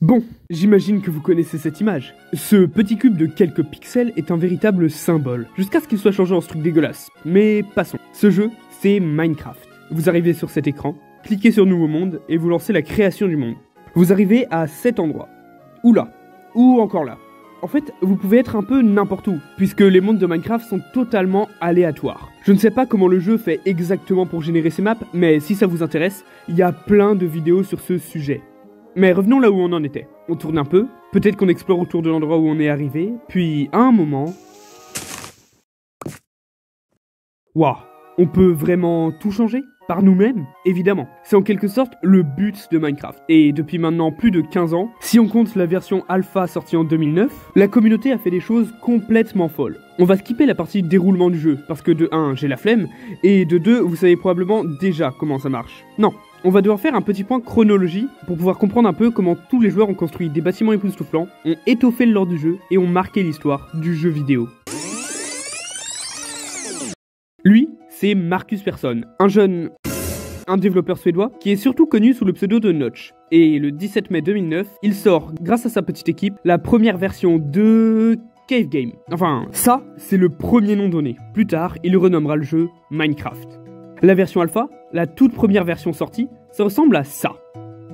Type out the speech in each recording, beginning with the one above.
Bon, j'imagine que vous connaissez cette image. Ce petit cube de quelques pixels est un véritable symbole, jusqu'à ce qu'il soit changé en ce truc dégueulasse. Mais passons. Ce jeu, c'est Minecraft. Vous arrivez sur cet écran, cliquez sur Nouveau Monde et vous lancez la création du monde. Vous arrivez à cet endroit. Ou là. Ou encore là. En fait, vous pouvez être un peu n'importe où, puisque les mondes de Minecraft sont totalement aléatoires. Je ne sais pas comment le jeu fait exactement pour générer ces maps, mais si ça vous intéresse, il y a plein de vidéos sur ce sujet. Mais revenons là où on en était. On tourne un peu, peut-être qu'on explore autour de l'endroit où on est arrivé, puis à un moment... Waouh, on peut vraiment tout changer ? Par nous-mêmes, évidemment. C'est en quelque sorte le but de Minecraft. Et depuis maintenant plus de 15 ans, si on compte la version alpha sortie en 2009, la communauté a fait des choses complètement folles. On va skipper la partie déroulement du jeu, parce que de 1, j'ai la flemme, et de 2, vous savez probablement déjà comment ça marche. Non, on va devoir faire un petit point chronologie pour pouvoir comprendre un peu comment tous les joueurs ont construit des bâtiments époustouflants, ont étoffé le lore du jeu et ont marqué l'histoire du jeu vidéo. Lui, c'est Marcus Persson, un développeur suédois qui est surtout connu sous le pseudo de Notch. Et le 17 mai 2009, il sort, grâce à sa petite équipe, la première version de Cave Game. Enfin, ça, c'est le premier nom donné. Plus tard, il renommera le jeu Minecraft. La version alpha, la toute première version sortie, ça ressemble à ça.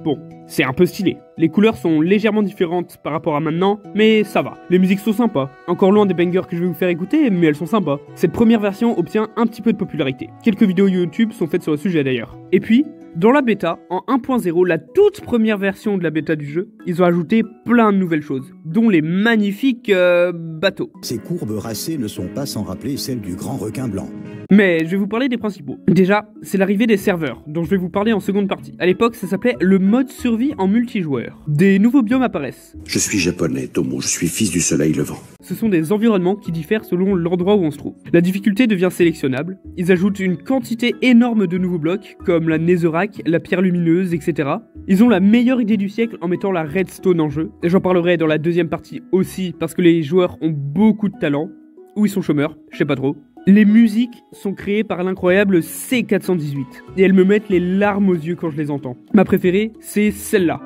Bon, c'est un peu stylé. Les couleurs sont légèrement différentes par rapport à maintenant, mais ça va. Les musiques sont sympas. Encore loin des bangers que je vais vous faire écouter, mais elles sont sympas. Cette première version obtient un petit peu de popularité. Quelques vidéos YouTube sont faites sur le sujet d'ailleurs. Et puis, dans la bêta, en 1.0, la toute première version de la bêta du jeu, ils ont ajouté plein de nouvelles choses, dont les magnifiques bateaux. Ces courbes racées ne sont pas sans rappeler celles du grand requin blanc. Mais je vais vous parler des principaux. Déjà, c'est l'arrivée des serveurs, dont je vais vous parler en seconde partie. À l'époque, ça s'appelait le mode survie en multijoueur. Des nouveaux biomes apparaissent. Je suis japonais, Tomo, je suis fils du soleil levant. Ce sont des environnements qui diffèrent selon l'endroit où on se trouve. La difficulté devient sélectionnable. Ils ajoutent une quantité énorme de nouveaux blocs, comme la netherrack, la pierre lumineuse, etc. Ils ont la meilleure idée du siècle en mettant la redstone en jeu. Et j'en parlerai dans la deuxième partie aussi, parce que les joueurs ont beaucoup de talent. Ou ils sont chômeurs, je sais pas trop. Les musiques sont créées par l'incroyable C418, et elles me mettent les larmes aux yeux quand je les entends. Ma préférée, c'est celle-là.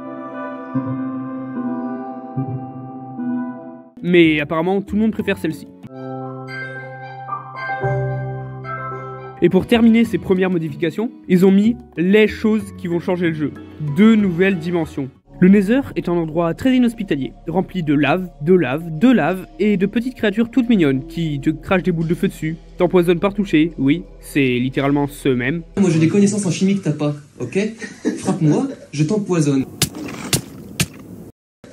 Mais apparemment, tout le monde préfère celle-ci. Et pour terminer ces premières modifications, ils ont mis les choses qui vont changer le jeu. 2 nouvelles dimensions. Le Nether est un endroit très inhospitalier, rempli de lave et de petites créatures toutes mignonnes qui te crachent des boules de feu dessus, t'empoisonnent par toucher, oui, c'est littéralement ceux-mêmes. Moi j'ai des connaissances en chimie que t'as pas, ok? Frappe-moi, je t'empoisonne.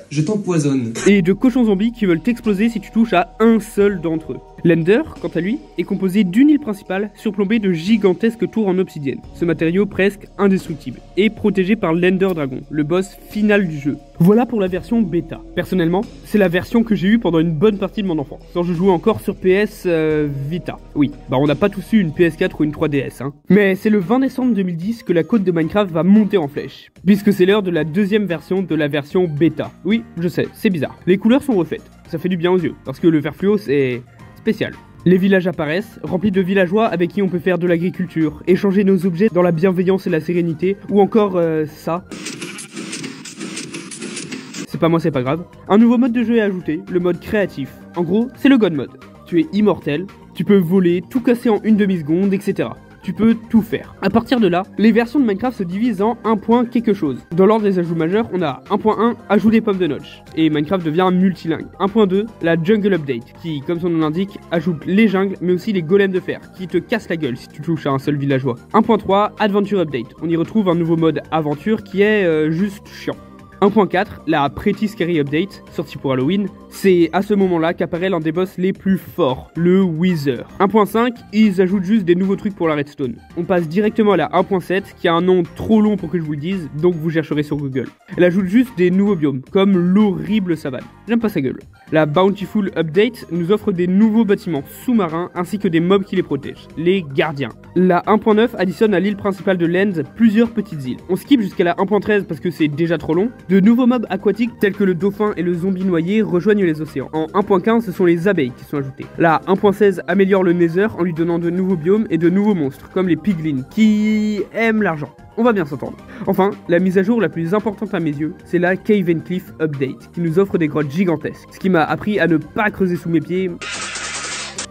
Je t'empoisonne. Et de cochons zombies qui veulent t'exploser si tu touches à un seul d'entre eux. L'Ender, quant à lui, est composé d'une île principale surplombée de gigantesques tours en obsidienne, ce matériau presque indestructible, et protégé par l'Ender Dragon, le boss final du jeu. Voilà pour la version bêta. Personnellement, c'est la version que j'ai eue pendant une bonne partie de mon enfance, quand je jouais encore sur PS Vita. Oui, bah on n'a pas tous eu une PS4 ou une 3DS, hein. Mais c'est le 20 décembre 2010 que la cote de Minecraft va monter en flèche, puisque c'est l'heure de la deuxième version de la version bêta. Oui, je sais, c'est bizarre. Les couleurs sont refaites, ça fait du bien aux yeux, parce que le vert fluo c'est... spécial. Les villages apparaissent, remplis de villageois avec qui on peut faire de l'agriculture, échanger nos objets dans la bienveillance et la sérénité, ou encore ça. C'est pas moi, c'est pas grave. Un nouveau mode de jeu est ajouté, le mode créatif. En gros, c'est le God Mode. Tu es immortel, tu peux voler, tout casser en une demi-seconde, etc. Tu peux tout faire. À partir de là, les versions de Minecraft se divisent en 1 point quelque chose. Dans l'ordre des ajouts majeurs, on a 1.1, ajout des pommes de Notch. Et Minecraft devient multilingue. 1.2, la Jungle Update, qui, comme son nom l'indique, ajoute les jungles, mais aussi les golems de fer, qui te cassent la gueule si tu touches à un seul villageois. 1.3, Adventure Update. On y retrouve un nouveau mode aventure qui est juste chiant. 1.4, la Pretty Scary Update, sortie pour Halloween, c'est à ce moment-là qu'apparaît l'un des boss les plus forts, le Wither. 1.5, ils ajoutent juste des nouveaux trucs pour la redstone. On passe directement à la 1.7, qui a un nom trop long pour que je vous le dise, donc vous chercherez sur Google. Elle ajoute juste des nouveaux biomes, comme l'horrible savane. J'aime pas sa gueule. La Bountiful Update nous offre des nouveaux bâtiments sous-marins, ainsi que des mobs qui les protègent, les gardiens. La 1.9 additionne à l'île principale de Lens plusieurs petites îles. On skip jusqu'à la 1.13 parce que c'est déjà trop long, De nouveaux mobs aquatiques tels que le dauphin et le zombie noyé rejoignent les océans. En 1.15, ce sont les abeilles qui sont ajoutées. La 1.16 améliore le Nether en lui donnant de nouveaux biomes et de nouveaux monstres, comme les piglins, qui aiment l'argent. On va bien s'entendre. Enfin, la mise à jour la plus importante à mes yeux, c'est la Cave and Cliff Update, qui nous offre des grottes gigantesques, ce qui m'a appris à ne pas creuser sous mes pieds,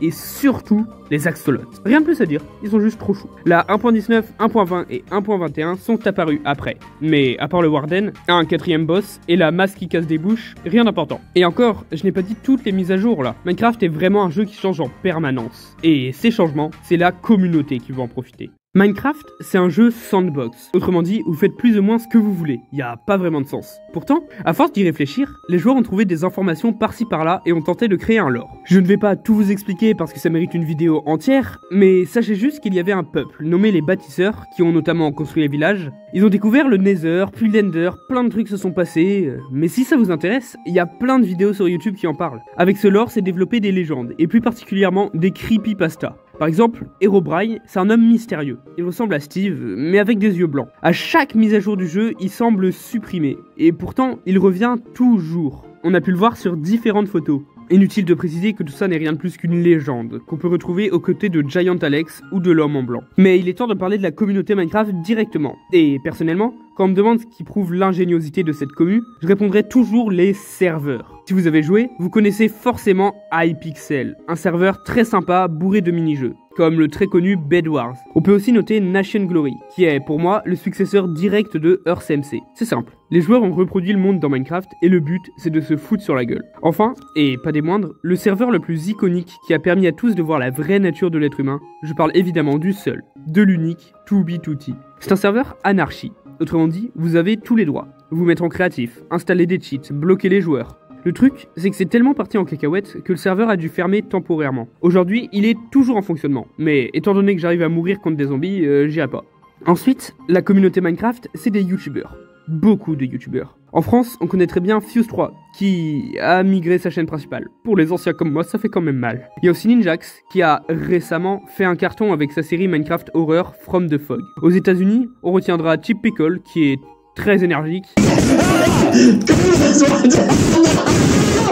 et surtout les axolotes. Rien de plus à dire, ils sont juste trop choux. La 1.19, 1.20 et 1.21 sont apparus après. Mais à part le Warden, un quatrième boss et la masse qui casse des bouches, rien d'important. Et encore, je n'ai pas dit toutes les mises à jour là. Minecraft est vraiment un jeu qui change en permanence. Et ces changements, c'est la communauté qui va en profiter. Minecraft, c'est un jeu sandbox. Autrement dit, vous faites plus ou moins ce que vous voulez. Il n'y a pas vraiment de sens. Pourtant, à force d'y réfléchir, les joueurs ont trouvé des informations par-ci par-là et ont tenté de créer un lore. Je ne vais pas tout vous expliquer parce que ça mérite une vidéo entière, mais sachez juste qu'il y avait un peuple, nommé les bâtisseurs, qui ont notamment construit les villages. Ils ont découvert le Nether, puis l'Ender, plein de trucs se sont passés, mais si ça vous intéresse, il y a plein de vidéos sur YouTube qui en parlent. Avec ce lore, c'est développé des légendes, et plus particulièrement des creepypastas. Par exemple, Herobrine, c'est un homme mystérieux. Il ressemble à Steve, mais avec des yeux blancs. À chaque mise à jour du jeu, il semble supprimé, et pourtant, il revient toujours. On a pu le voir sur différentes photos. Inutile de préciser que tout ça n'est rien de plus qu'une légende, qu'on peut retrouver aux côtés de Giant Alex ou de l'homme en blanc. Mais il est temps de parler de la communauté Minecraft directement. Et personnellement, quand on me demande ce qui prouve l'ingéniosité de cette commu, je répondrai toujours les serveurs. Si vous avez joué, vous connaissez forcément Hypixel, un serveur très sympa bourré de mini-jeux, comme le très connu Bed Wars. On peut aussi noter Nation Glory, qui est pour moi le successeur direct de EarthMC. C'est simple, les joueurs ont reproduit le monde dans Minecraft et le but c'est de se foutre sur la gueule. Enfin, et pas des moindres, le serveur le plus iconique qui a permis à tous de voir la vraie nature de l'être humain, je parle évidemment du seul, de l'unique, Tubi2t. C'est un serveur anarchie. Autrement dit, vous avez tous les droits. Vous mettre en créatif, installer des cheats, bloquer les joueurs. Le truc, c'est que c'est tellement parti en cacahuète que le serveur a dû fermer temporairement. Aujourd'hui, il est toujours en fonctionnement, mais étant donné que j'arrive à mourir contre des zombies, j'irai pas. Ensuite, la communauté Minecraft, c'est des youtubeurs. Beaucoup de youtubeurs. En France, on connaît très bien Fuse3, qui a migré sa chaîne principale. Pour les anciens comme moi, ça fait quand même mal. Il y a aussi Ninjax, qui a récemment fait un carton avec sa série Minecraft Horror From the Fog. Aux États-Unis, on retiendra Chip Pickle, qui est très énergique.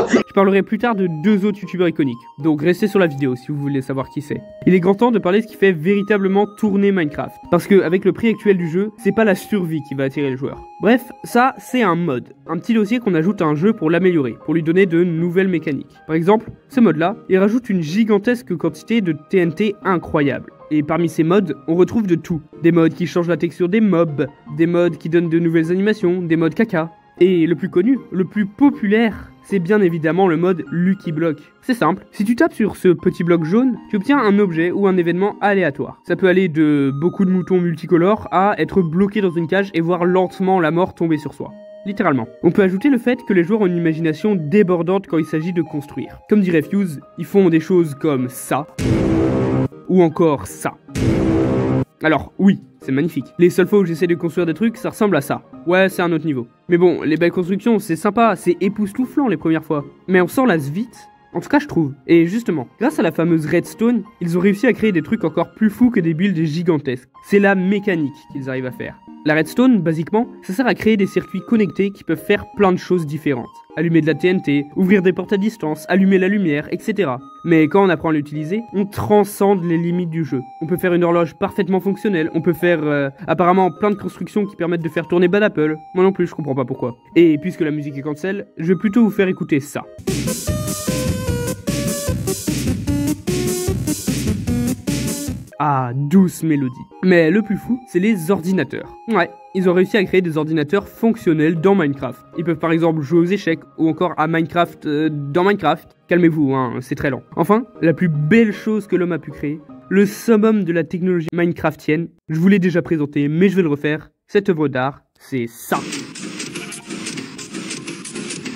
Je parlerai plus tard de deux autres youtubeurs iconiques, donc restez sur la vidéo si vous voulez savoir qui c'est. Il est grand temps de parler de ce qui fait véritablement tourner Minecraft, parce que avec le prix actuel du jeu, c'est pas la survie qui va attirer les joueurs. Bref, ça c'est un mode, un petit dossier qu'on ajoute à un jeu pour l'améliorer, pour lui donner de nouvelles mécaniques. Par exemple, ce mode là, il rajoute une gigantesque quantité de TNT incroyable. Et parmi ces modes, on retrouve de tout. Des modes qui changent la texture des mobs, des modes qui donnent de nouvelles animations, des modes caca. Et le plus connu, le plus populaire, c'est bien évidemment le mode Lucky Block. C'est simple, si tu tapes sur ce petit bloc jaune, tu obtiens un objet ou un événement aléatoire. Ça peut aller de beaucoup de moutons multicolores à être bloqué dans une cage et voir lentement la mort tomber sur soi. Littéralement. On peut ajouter le fait que les joueurs ont une imagination débordante quand il s'agit de construire. Comme dirait Fuse, ils font des choses comme ça, ou encore ça. Alors oui, c'est magnifique. Les seules fois où j'essaie de construire des trucs, ça ressemble à ça. Ouais, c'est un autre niveau. Mais bon, les belles constructions, c'est sympa, c'est époustouflant les premières fois. Mais on s'en lasse vite. En tout cas, je trouve. Et justement, grâce à la fameuse redstone, ils ont réussi à créer des trucs encore plus fous que des builds gigantesques. C'est la mécanique qu'ils arrivent à faire. La redstone, basiquement, ça sert à créer des circuits connectés qui peuvent faire plein de choses différentes. Allumer de la TNT, ouvrir des portes à distance, allumer la lumière, etc. Mais quand on apprend à l'utiliser, on transcende les limites du jeu. On peut faire une horloge parfaitement fonctionnelle, on peut faire apparemment plein de constructions qui permettent de faire tourner Bad Apple. Moi non plus, je comprends pas pourquoi. Et puisque la musique est cancel, je vais plutôt vous faire écouter ça. Ah, douce mélodie. Mais le plus fou, c'est les ordinateurs. Ouais, ils ont réussi à créer des ordinateurs fonctionnels dans Minecraft. Ils peuvent par exemple jouer aux échecs ou encore à Minecraft dans Minecraft. Calmez-vous, hein, c'est très lent. Enfin, la plus belle chose que l'homme a pu créer, le summum de la technologie minecraftienne, je vous l'ai déjà présenté, mais je vais le refaire. Cette œuvre d'art, c'est ça.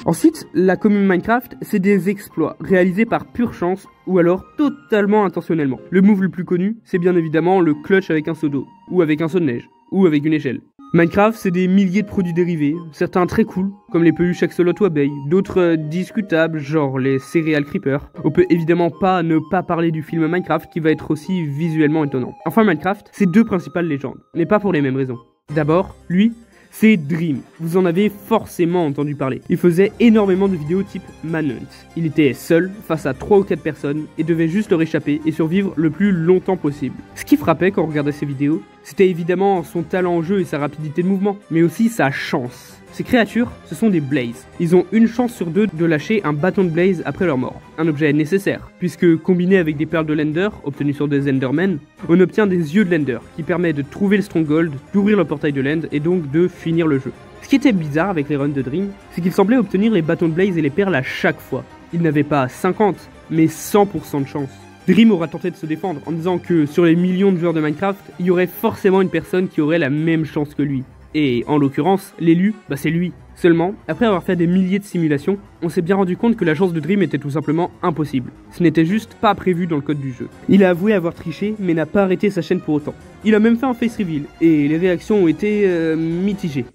Ensuite, la commune Minecraft, c'est des exploits réalisés par pure chance ou alors totalement intentionnellement. Le move le plus connu, c'est bien évidemment le clutch avec un seau d'eau, ou avec un seau de neige, ou avec une échelle. Minecraft, c'est des milliers de produits dérivés, certains très cool, comme les peluches axolot ou abeilles, d'autres discutables, genre les céréales creeper. On peut évidemment pas ne pas parler du film Minecraft qui va être aussi visuellement étonnant. Enfin, Minecraft, c'est deux principales légendes, mais pas pour les mêmes raisons. D'abord, lui, c'est Dream. Vous en avez forcément entendu parler. Il faisait énormément de vidéos type Manhunt. Il était seul, face à 3 ou 4 personnes, et devait juste leur échapper et survivre le plus longtemps possible. Ce qui frappait quand on regardait ses vidéos, c'était évidemment son talent en jeu et sa rapidité de mouvement, mais aussi sa chance. Ces créatures, ce sont des Blaze. Ils ont une chance sur 2 de lâcher un bâton de Blaze après leur mort. Un objet nécessaire, puisque combiné avec des perles de l'Ender, obtenues sur des Endermen, on obtient des yeux de l'Ender, qui permet de trouver le Stronghold, d'ouvrir le portail de l'End et donc de finir le jeu. Ce qui était bizarre avec les runs de Dream, c'est qu'il semblait obtenir les bâtons de Blaze et les perles à chaque fois. Il n'avait pas 50, mais 100% de chance. Dream aura tenté de se défendre en disant que sur les millions de joueurs de Minecraft, il y aurait forcément une personne qui aurait la même chance que lui. Et en l'occurrence, l'élu, c'est lui. Seulement, après avoir fait des milliers de simulations, on s'est bien rendu compte que la chance de Dream était tout simplement impossible. Ce n'était juste pas prévu dans le code du jeu. Il a avoué avoir triché, mais n'a pas arrêté sa chaîne pour autant. Il a même fait un face reveal, et les réactions ont été mitigées.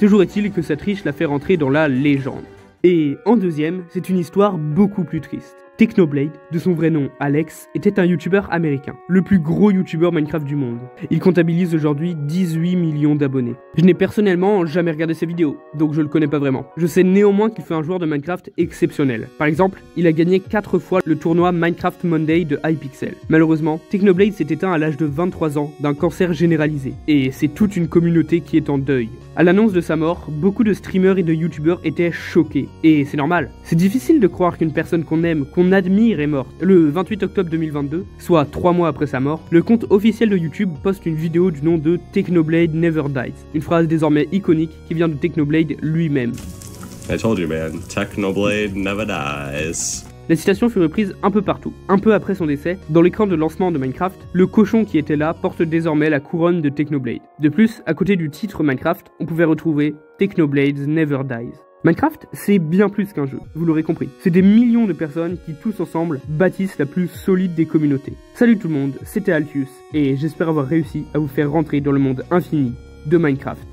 Toujours est-il que sa triche l'a fait rentrer dans la légende. Et en deuxième, c'est une histoire beaucoup plus triste. Technoblade, de son vrai nom Alex, était un youtubeur américain, le plus gros youtubeur Minecraft du monde. Il comptabilise aujourd'hui 18 millions d'abonnés. Je n'ai personnellement jamais regardé ses vidéos, donc je le connais pas vraiment. Je sais néanmoins qu'il fait un joueur de Minecraft exceptionnel. Par exemple, il a gagné 4 fois le tournoi Minecraft Monday de Hypixel. Malheureusement, Technoblade s'est éteint à l'âge de 23 ans d'un cancer généralisé, et c'est toute une communauté qui est en deuil. À l'annonce de sa mort, beaucoup de streamers et de youtubeurs étaient choqués, et c'est normal. C'est difficile de croire qu'une personne qu'on aime, qu'on admire est morte. Le 28 octobre 2022, soit 3 mois après sa mort, le compte officiel de YouTube poste une vidéo du nom de Technoblade Never Dies, une phrase désormais iconique qui vient de Technoblade lui-même. I told you, man, Technoblade never dies. La citation fut reprise un peu partout. Un peu après son décès, dans l'écran de lancement de Minecraft, le cochon qui était là porte désormais la couronne de Technoblade. De plus, à côté du titre Minecraft, on pouvait retrouver Technoblade Never Dies. Minecraft, c'est bien plus qu'un jeu, vous l'aurez compris. C'est des millions de personnes qui, tous ensemble, bâtissent la plus solide des communautés. Salut tout le monde, c'était Altius, et j'espère avoir réussi à vous faire rentrer dans le monde infini de Minecraft.